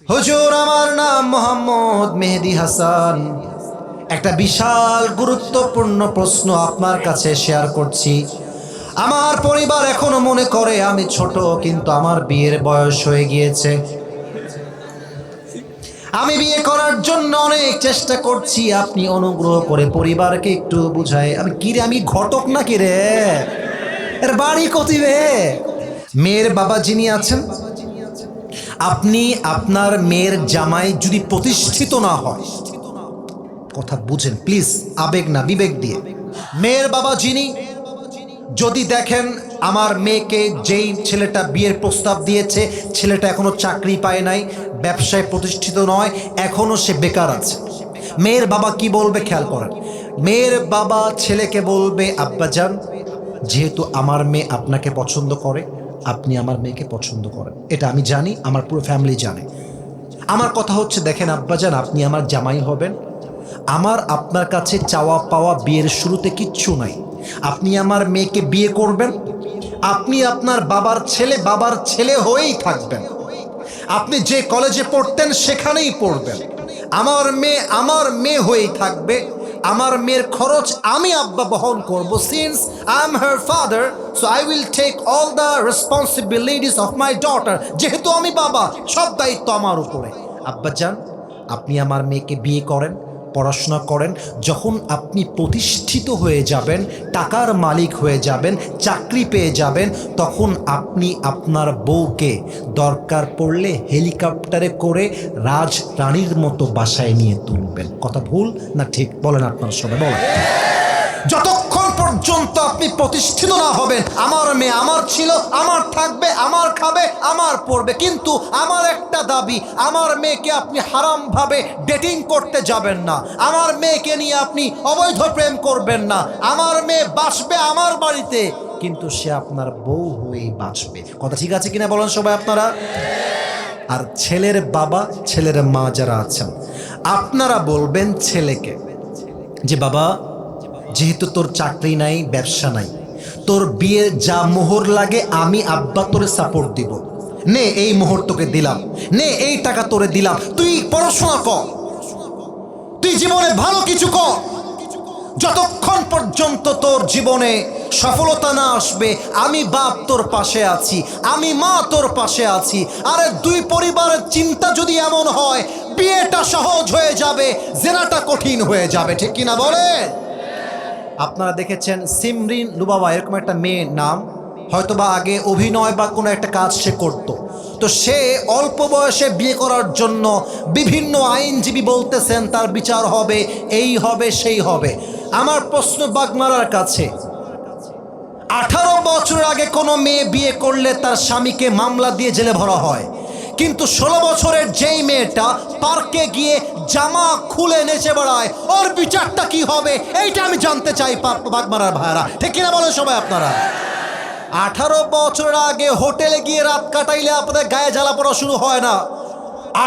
হুজুর, আমার নাম মোহাম্মদ মেহেদী হাসান। একটা বিশাল গুরুত্বপূর্ণ প্রশ্ন আপনার কাছে শেয়ার করছি। আমার পরিবার এখনো মনে করে আমি ছোট, কিন্তু আমার বিয়ের বয়স হয়ে গিয়েছে। আমি বিয়ে করার জন্য অনেক চেষ্টা করছি। আপনি অনুগ্রহ করে পরিবারকে একটু বুঝায়। আমি ঘটক নাকি রে? এর বাড়ি কতিবে? মেয়ের বাবা যিনি আছেন, আপনি আপনার মেয়ের জামাই যদি প্রতিষ্ঠিত না হয়, কথা বুঝেন প্লিজ, আবেগ না বিবেক দিয়ে। মেয়ের বাবা যিনি যদি দেখেন আমার মেয়েকে যেই ছেলেটা বিয়ের প্রস্তাব দিয়েছে, ছেলেটা এখনো চাকরি পায় নাই, ব্যবসায় প্রতিষ্ঠিত নয়, এখনো সে বেকার আছে, মেয়ের বাবা কি বলবে খেয়াল করেন। মেয়ের বাবা ছেলেকে বলবে, আব্বাজান, যেহেতু আমার মেয়ে আপনাকে পছন্দ করে, আপনি আমার মেয়েকে পছন্দ করেন, এটা আমি জানি, আমার পুরো ফ্যামিলি জানে। আমার কথা হচ্ছে, দেখেন আব্বাজান, আপনি আমার জামাই হবেন, আমার আপনার কাছে চাওয়া পাওয়া বিয়ের শুরুতে কিচ্ছু নাই। আপনি আমার মেয়েকে বিয়ে করবেন, আপনি আপনার বাবার ছেলে হয়েই থাকবেন, আপনি যে কলেজে পড়তেন সেখানেই পড়বেন, আমার মেয়ে হয়েই থাকবে, আমার মেয়ের খরচ আমি আব্বা বহন করব। Since I am her father, so I will take all the responsibilities of my daughter. যেহেতু আমি বাবা, সব দায়িত্ব আমার উপরে। আব্বাজান, আপনি আমার মেয়েকে বিয়ে করেন, পড়াশোনা করেন, যখন আপনি প্রতিষ্ঠিত হয়ে যাবেন, টাকার মালিক হয়ে যাবেন, চাকরি পেয়ে যাবেন, তখন আপনি আপনার বউকে দরকার পড়লে হেলিকপ্টারে করে রাজরানীর মতো বাসায় নিয়ে তুলবেন। কথা ভুল না ঠিক বলেন আপনারা সবাই বলেন। যতক্ষণ পর্যন্ত আপনি প্রতিষ্ঠিত না হবেন, আমার মেয়ে আমার ছিল, আমার থাকবে, আমার খাবে, আমার পড়বে, কিন্তু আমার একটা দাবি, আমার মেয়েকে আপনি হারামভাবে ডেটিং করতে যাবেন না, আমার মেয়েকে নিয়ে আপনি অবৈধ প্রেম করবেন না, আমার মেয়ে বাঁচবে আমার বাড়িতে, কিন্তু সে আপনার বউ হয়েই বাঁচবে। কথা ঠিক আছে কিনা বলেন সবাই আপনারা। আর ছেলের বাবা, ছেলের মা যারা আছেন, আপনারা বলবেন ছেলেকে যে, বাবা, যেহেতু তোর চাকরি নাই, ব্যবসা নাই, তোর বিয়ে যা মোহর লাগে আমি আব্বা তোরে সাপোর্ট দিব, নে এই মোহর তোকে দিলাম, নে এই টাকা তোরে দিলাম, তুই পড়াশোনা কর, তুই জীবনে ভালো কিছু কর। যতক্ষণ পর্যন্ত তোর জীবনে সফলতা না আসবে, আমি বাপ তোর পাশে আছি, আমি মা তোর পাশে আছি। আরে দুই পরিবারের চিন্তা যদি এমন হয়, বিয়েটা সহজ হয়ে যাবে, জেনাটা কঠিন হয়ে যাবে। ঠিক কিনা বলে? আপনারা দেখেছেন সিমরিন লুবাবা, এরকম একটা মেয়ের নাম, হয়তোবা আগে অভিনয় বা কোনো একটা কাজ সে করত, তো সে অল্প বয়সে বিয়ে করার জন্য বিভিন্ন আইনজীবী বলতেছেন তার বিচার হবে, এই হবে সেই হবে। আমার প্রশ্ন বাগমারার কাছে, 18 বছর আগে কোনো মেয়ে বিয়ে করলে তার স্বামীকে মামলা দিয়ে জেলে ভরা হয়, কিন্তু 16 বছরের যেই মেয়েটা পার্কে গিয়ে জামা খুলে নেচে বেড়ায়, ওর বিচারটা কি হবে? এইটা আমি জানতে চাই বাগমারার ভাইরা। ঠিক কিনা বলেন সবাই আপনারা? 18 বছর আগে হোটেলে গিয়ে রাত কাটাইলে আপনাদের গায়ে জ্বালা পড়া শুরু হয় না।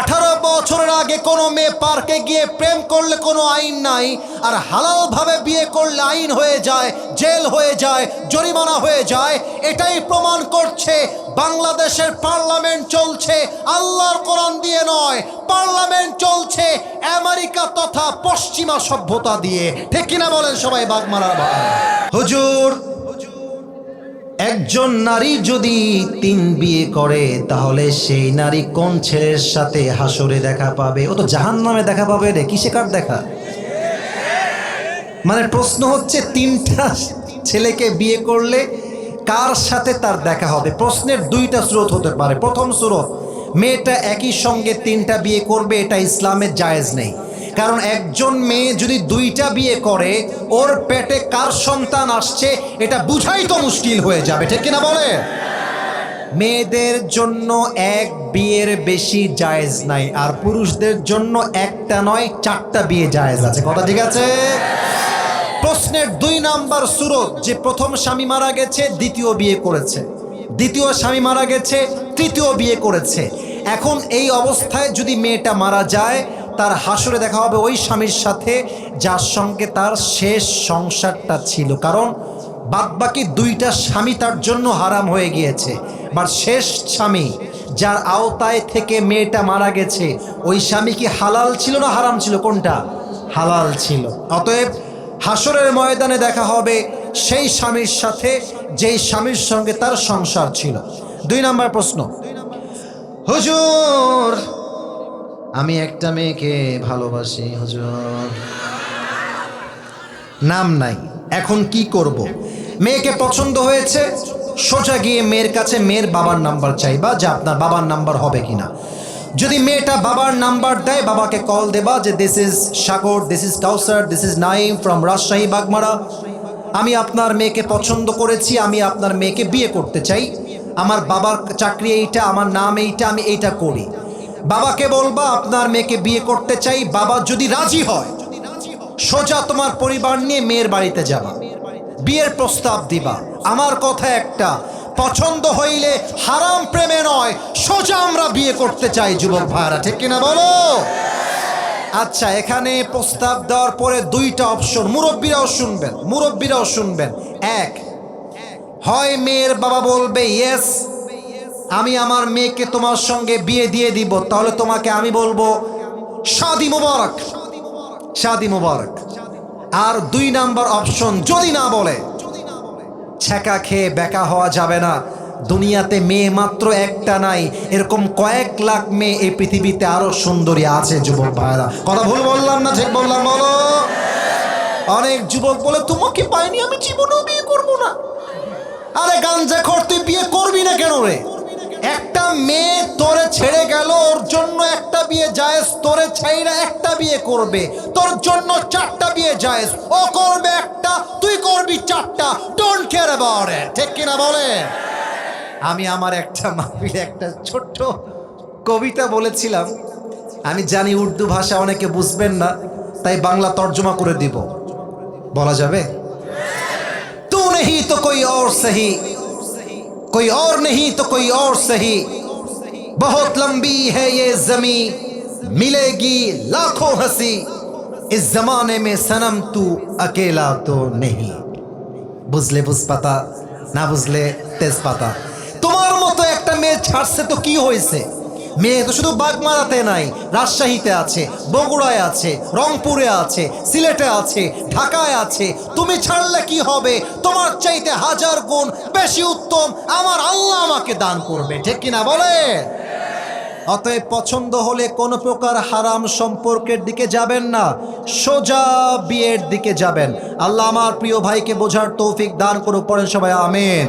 18 বছরের আগে কোনো মেয়ে পার্কে গিয়ে প্রেম করলে কোনো আইন নাই, আর হালালভাবে বিয়ে করলে আইন হয়ে যায়, জেল হয়ে যায়, জরিমানা হয়ে যায়। এটাই প্রমাণ করছে বাংলাদেশের পার্লামেন্ট চলছে আল্লাহর কোরআন দিয়ে নয়, পার্লামেন্ট চলছে আমেরিকা তথা পশ্চিমা সভ্যতা দিয়ে। ঠিক কিনা বলেন সবাই বাগমারার ভাই? হুজুর, একজন নারী যদি 3 বিয়ে করে, তাহলে সেই নারী কোন ছেলের সাথে হাসরে দেখা পাবে? ও তো জাহান্নামে দেখা পাবে রে, কিসে কার দেখা? মানে প্রশ্ন হচ্ছে, 3টা ছেলেকে বিয়ে করলে কার সাথে তার দেখা হবে? প্রশ্নের 2টা স্রোত হতে পারে। প্রথম স্রোত, মেয়েটা একই সঙ্গে 3টা বিয়ে করবে, এটা ইসলামের জায়েজ নেই। কারণ একজন মেয়ে যদি 2টা বিয়ে করে, ওর পেটে কার সন্তান আসছে এটা বুঝাই তো মুশকিল হয়ে যাবে। ঠিক কিনা বলে? মেয়েদের জন্য 1 বিয়ের বেশি জায়েজ নাই, আর পুরুষদের জন্য 1টা নয় 4টা বিয়ে জায়েজ আছে। কথা ঠিক আছে? প্রশ্নের 2 নাম্বার সুরত, যে প্রথম স্বামী মারা গেছে, দ্বিতীয় বিয়ে করেছে, দ্বিতীয় স্বামী মারা গেছে, তৃতীয় বিয়ে করেছে। এখন এই অবস্থায় যদি মেয়েটা মারা যায়, তার হাসরে দেখা হবে ওই স্বামীর সাথে যার সঙ্গে তার শেষ সংসারটা ছিল। কারণ বাদবাকি 2টা স্বামী তার জন্য হারাম হয়ে গিয়েছে, বাট শেষ স্বামী যার আওতায় থেকে মেয়েটা মারা গেছে, ওই স্বামী কি হালাল ছিল না হারাম ছিল? কোনটা? হালাল ছিল। অতএব হাসরের ময়দানে দেখা হবে সেই স্বামীর সাথে যেই স্বামীর সঙ্গে তার সংসার ছিল। 2 নম্বর প্রশ্ন, হুজুর আমি একটা মেয়েকে ভালোবাসি হুজুর, নাম নাই, এখন কি করব? মেয়েকে পছন্দ হয়েছে, সোজা গিয়ে মেয়ের কাছে মেয়ের বাবার নাম্বার চাইবা যে আপনার বাবার নাম্বার হবে কিনা। যদি মেয়েটা বাবার নাম্বার দেয়, বাবাকে কল দেবা যে this is Sagar, this is Kausar, this is Naim from Rajshahi Bagmara, আমি আপনার মেয়েকে পছন্দ করেছি, আমি আপনার মেয়েকে বিয়ে করতে চাই, আমার বাবার চাকরি এইটা, আমার নাম এইটা, আমি এইটা করি। বাবাকে বলবা আপনার মেয়েকে বিয়ে করতে চাই, বাবা যদি রাজি হয় সোজা তোমার পরিবার নিয়ে মেয়ের বাড়িতে যাবা, বিয়ের প্রস্তাব দিবা। আমার কথা একটা, পছন্দ হইলে হারাম প্রেমে নয়, সোজা আমরা বিয়ে করতে চাই যুবক ভাইরা, ঠিক কিনা বলো? আচ্ছা, এখানে প্রস্তাব দেওয়ার পরে 2টা অপশন, মুরব্বীরাও শুনবেন। এক, হয় মেয়ের বাবা বলবে ইয়েস আমি আমার মেয়েকে তোমার সঙ্গে বিয়ে দিয়ে দিব, তাহলে তোমাকে আমি বলবো শাদি মুবারক, শাদি মুবারক। আর 2 নাম্বার অপশন, যদি না বলে ছ্যাঁকা খেয়ে বেকা হওয়া যাবে না। দুনিয়াতে মেয়ে মাত্র একটা নাই, এরকম কয়েক লাখ মেয়ে এই পৃথিবীতে আরো সুন্দরী আছে যুবক ভাইরা। কথা ভুল বললাম না ঠিক বললাম বলো? অনেক যুবক বলে তোমাকে পাইনি আমি জীবনেও বিয়ে করব না। আরে গাঞ্জাখোর, তুই বিয়ে করবি না কেন রে? একটা মেয়ে তোরে ছেড়ে গেল, ওর জন্য একটা বিয়ে জায়েজ, তোরে ছাইরা একটা বিয়ে করবে, তোর জন্য 4টা বিয়ে জায়েজ, ও করবে একটা, তুই করবি 4টা, ডোন্ট কেয়ার অ্যাবাউট ইট, ঠিক কিনা বলে? আমি আমার একটা মাহফিলে একটা ছোট্ট কবিতা বলেছিলাম, আমি জানি উর্দু ভাষা অনেকে বুঝবেন না, তাই বাংলা তর্জমা করে দিব, বলা যাবে? তু নেহি তো কোই और सही, कोई और नहीं तो कोई और सही, बहुत लंबी है ये जमी, मिलेगी लाखों हंसी, इस जमाने में सनम तू अकेला तो नहीं। বুঝলে বুঝ পাতা, না বুঝলে তেজ পাতা। তোমার মতো একটা মেয়ে ছাড়ছে তো কি হয়েছে? মেয়ে তো শুধু বাগমারাতে নাই, রাজশাহীতে আছে, বগুড়ায় আছে, রংপুরে আছে, সিলেটে আছে, ঢাকায় আছে। তুমি ছাড়লে কি হবে? তোমার চাইতে 1000 গুণ বেশি উত্তম আমার আল্লাহ আমাকে দান করবে, ঠিক কিনা বলে? অতএব পছন্দ হলে কোনো প্রকার হারাম সম্পর্কের দিকে যাবেন না, সোজা বিয়ের দিকে যাবেন। আল্লাহ আমার প্রিয় ভাইকে বোঝার তৌফিক দান করুক, পড়েন সবাই আমিন।